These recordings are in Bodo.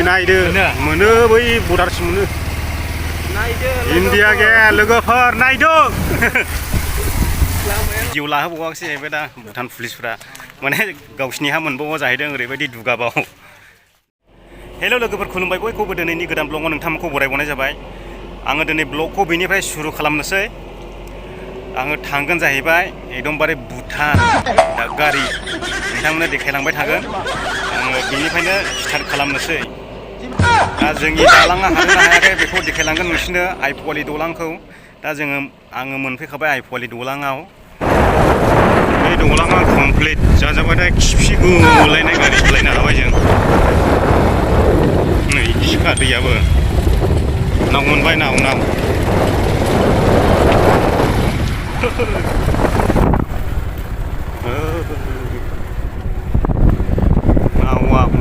नायदो मोनो बै बर्डारसिम मोनो इन्डिया गेट लोगोफोर नायदो जिउ लाहोबावाखैसै जाहैबाय दा भुटान पुलिसफ्रा माने गावसिनि हा मोनबावा जाहैदों ओरैबायदि दुगाबाव हेल' लोगोफोर खुलुमबाय बयखौबो दिनैनि गोदान ब्लगाव नोंथांमोनखौ बरायबावनाय जाबाय आङो दिनै ब्लगखौ बेनिफ्राय सुरु खालामनोसै आङो थांगोन जाहैबाय एकदमबारे भुटान दागगारि नोंथांमोननो देखायलांबाय थागोन आङो बेनिफ्रायनो स्टार्ट खालामनोसै दा जोंनि दालाङा हादोंना हायाखै बेखौ देखायलांगोन नोंसिनो आइफवालि दलांखौ दा आङो मोनफैखाबाय आइफवालि दलाङाव बे दलाङा कमप्लिट जाजाबाथाय खिफि गुलायनाय गारि सालायनो हाबाय जों नै सिखा दैयाबो नाव मोनबाय नाव नावा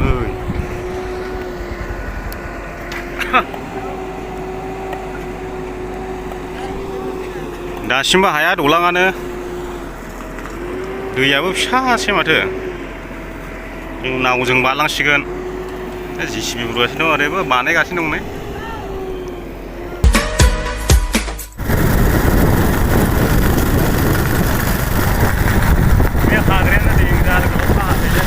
नै दासिमबो हाया दलाङानो दैयाबो फिसासै माथो जों नावजों बारलांसिगोन जिसिबि बुरगासिनो दं ओरैबो बानायगासिनो दं नै बे हाग्रायानो दिंजार गोलाव हाजो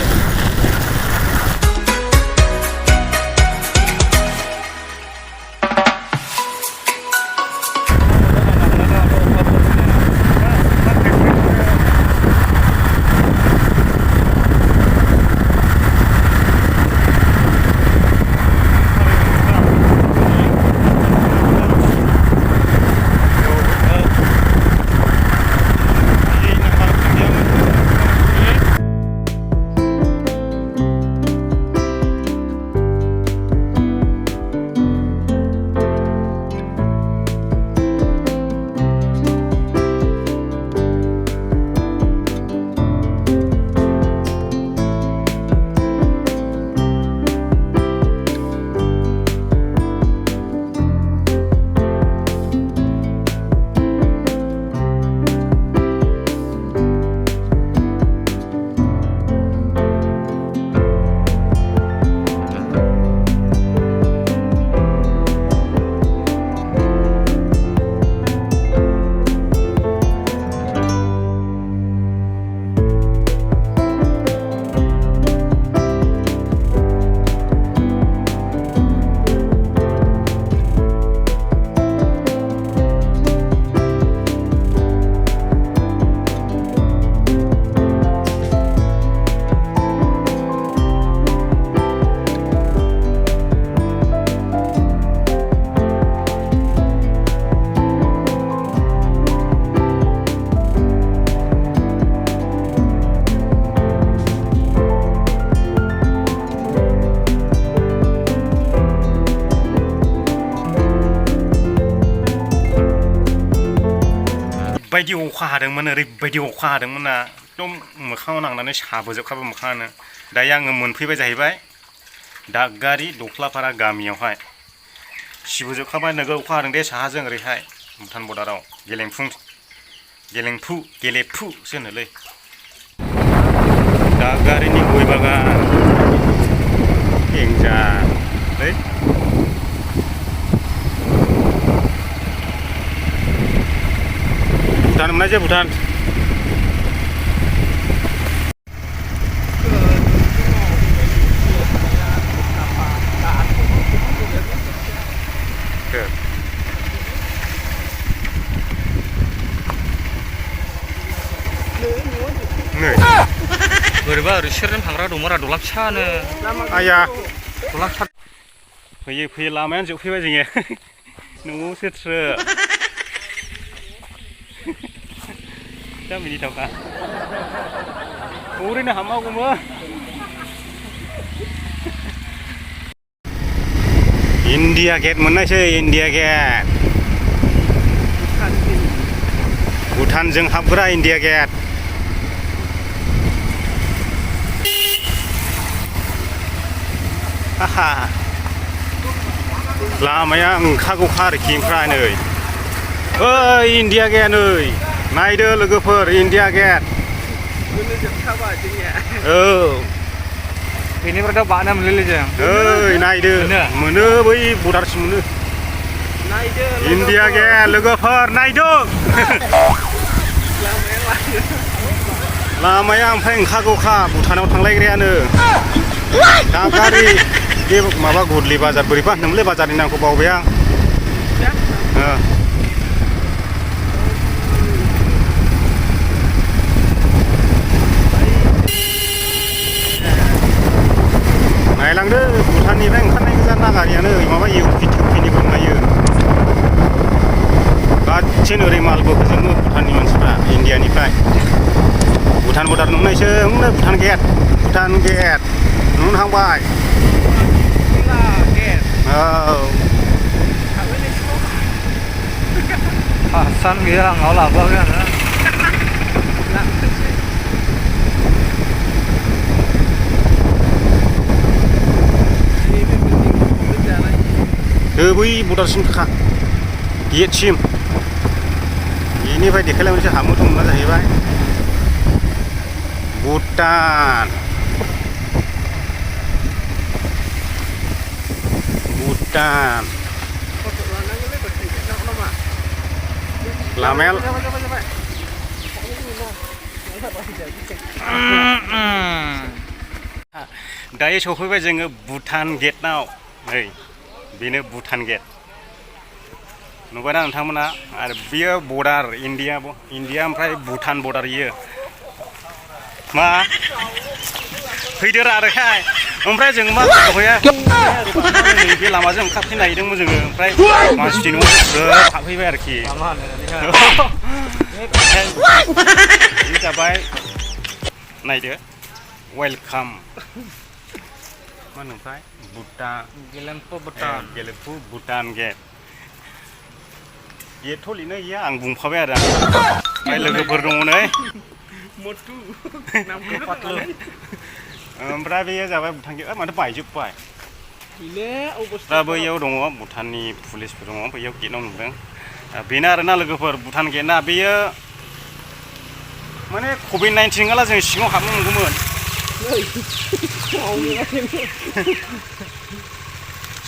बायदि अखा हादोंमोन ओरैबायदि अखा हादोंमोन ना एकदम मोखाङाव नांनानै साबोजोबखाबाय मोखाङानो दायो आङो मोनफैबाय जाहैबाय दागगारि दख्लापारा गामियावहाय सिबोजोबखाबाय नोगोर अखा हादों दे साहाजों ओरैहाय भुटान बर्डाराव गेलेफुसो होनोलै दागगारिनि गय बागान देन्जारलै भुटान मोननाय जे भुटान बोरैबा ओरै सेरजों थांग्रा दंमोन आरो दला फिसानो आया दला फिसा फैयै लामायानो जोबफैबाय जोङो न'आव सोरथ्रो दा मिनिथावखा ओरैनो हाबनांगौमोन इन्डिया गेट मोननायसै इन्डिया गेट भुटानजों हाबग्रा इन्डिया गेट लामाया ओंखारगौखा आरोखि ओमफ्राय नै ओइ इन्डिया गेट नै नायदो लोगोफोर इन्डिया गेट औ बेनिफ्रायथ' बानो मोनलै जों ओइ नायदो मोनो बै बर्डारसिम मोनो इन्डिया गेट लोगोफोर नायदो लामाया ओमफ्राय ओंखारगौखा भुटानाव थांलायग्रायानो दागारि बे माबा गुदलि बाजार बोरैबा होनोमोनलै बाजारनि नामखौ बावबाय आं नायलांदो भुटाननिफ्राय ओंखारनाय गोजा नागारियानो माबा इउपि टिउपिनिबो नायो गासिनो ओरै मालबो होजोबो भुटाननि मानसिफ्रा इन्डियानिफ्राय भुटान बर्डार नुनायसो हनै भुटान गेट नुनो थांबाय औ Hasan gila nggak labah kan बै बर्डारसिम खा गेटसिम बेनिफ्राय देखायलाय मोनसे हाबनो दंना जाहैबाय भुटान लामाया दायो सफैबाय जोङो भुटान गेटआव नै बेनो भुटान गेट नुबायना नोंथांमोना आरो बियो बर्डार इन्डिया ओमफ्राय भुटान बर्डार इयो मा फैदोरा आरोहाय ओमफ्राय जोङो मा खालामहैया नैबे लामाजों ओंखारफैनो नागिरदोंमोन जोङो ओमफ्राय मानसिनि न'आव ग्रोब हाबफैबाय आरोखि बे जाबाय नायदो वेलकाम मा होनोमोनथाय गेलेफु भुटान गेटथ' लिरनाय गैया आं बुंफाबाय आरो ओमफ्राय लोगोफोर दङ नै ओमफ्राय बेयो जाबाय भुटान गेट माथो बायजोब्बाय दा बैयाव दङ भुटाननि पुलिसफोर दङ बैयाव गेटआव नुदों बेनो आरोना लोगोफोर भुटान गेटआ बेयो माने कभिड-19 नङाला जों सिङाव हाबनो मोनगौमोन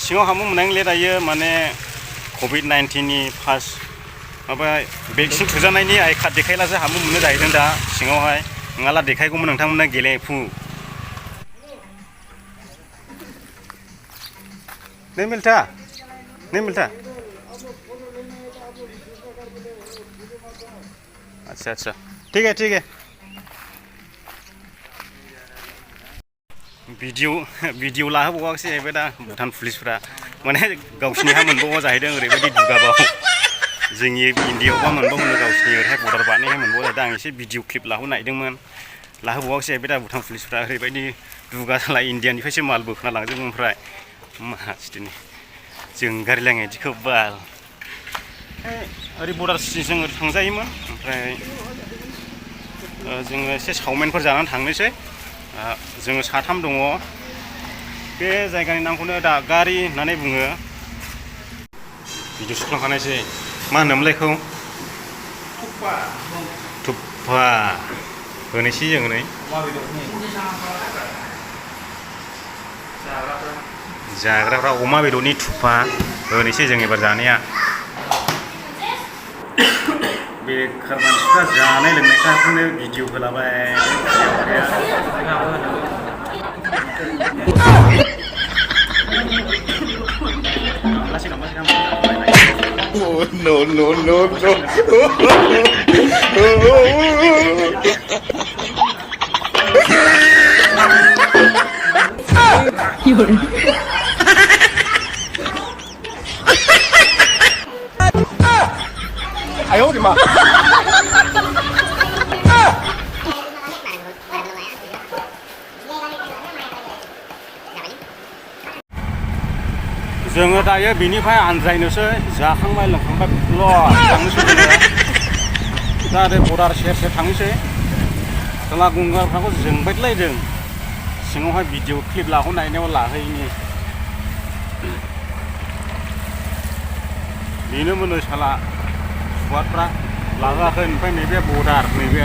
सिङाव हाबनो मोननायले दायो माने कभिड-19नि फार्स्ट माबा भेक्सिन थुजानायनि आइ कार्ड देखायलासो हाबनो मोननो जाहैदों दा सिङावहाय नङाला देखायगौमोन नोंथांमोननो गेलेफु नै मिल्टा अच्छा ठीक है भिडिअ लाहोबावाखैसै जाहैबाय दा भुटान पुलिसफ्रा माने गावसिनि हा मोनबावा जाहैदों ओरैबायदि दुगाबाव जोंनि इन्डियायावबा मोनबावो गावसिनि ओरैहाय बर्डार बारनायहाय मोनबावा जाहैदों आं एसे भिडिअ क्लिप लाहोनो नागिरदोंमोन लाहोबावाखैसै जाहैबाय दा भुटान पुलिसफ्रा ओरैबायदि दुगा जाला इन्डियानिफ्रायसो माल बोखोना लांजोबो ओमफ्राय मासदिनि जों गारिलाङो बिदिखौ बाल ओरै बर्डार सिटिजों ओरै थांजायोमोन ओमफ्राय जोङो एसे चावमिनफोर जानानै थांनोसै जोङो साथाम दङ बे जायगानि नामखौनो दागारि होननानै बुङो भिडिअ सुखांखानायसै मा होनोमोनलाय बेखौ थुप्पा होनोसै जोङो नै जाग्राफ्रा अमा बेदरनि थुप्पा होनोसै जों एबार जानाया बेखार मानसिफ्रा जानाय लोंनायखौनो भिडिअ होलाबाय Oh, no.哎呦我的妈！ जोङो दायो बिनिफ्राय आनज्रायनोसै जाखांबाय लोंखांबाय थांनोसै जोङो दा ओरै बर्डार सेर थांनोसै जोंहा गंगारफ्राखौ जोंबायलायदों सिङावहाय भिडिअ क्लिप लाहरनायनायाव लाहैनि बेनो मोनो साला सुवादफ्रा लाहोआखै ओमफ्राय नैबे बर्डार नैबे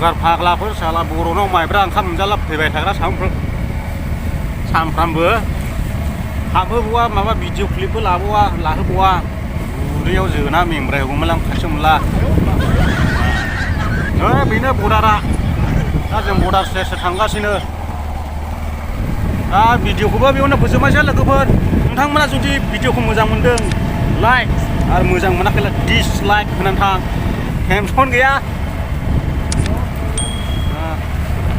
गंगार फाग्लाफोर साला बर'नाव माइब्रा ओंखाम मोनजाला फैबाय थाग्रा सानफ्रामबो हाबहोबावा माबा भिडिअ क्लिपबो लाहोबावा उदैयाव जोना मेंब्राय हगौमोनलां खाथियाव मोनला बेनो बर्डारा दा जों बर्डार सेर सेर थांगासिनो दा भिडिअखौबो बेयावनो फोजोबनोसै लोगोफोर नोंथांमोना जुदि भिडिअखौ मोजां मोनदों लाइक आरो मोजां मोनाखैब्ला डिसलाइक होनानै थां टेनसन गैया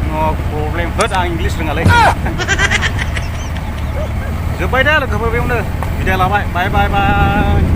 नो प्रब्लेम होद आं इंलिस रोङालै जोब्बाय दे लोगोफोर बेयावनो बिदाय लाबाय बाय बाय बाय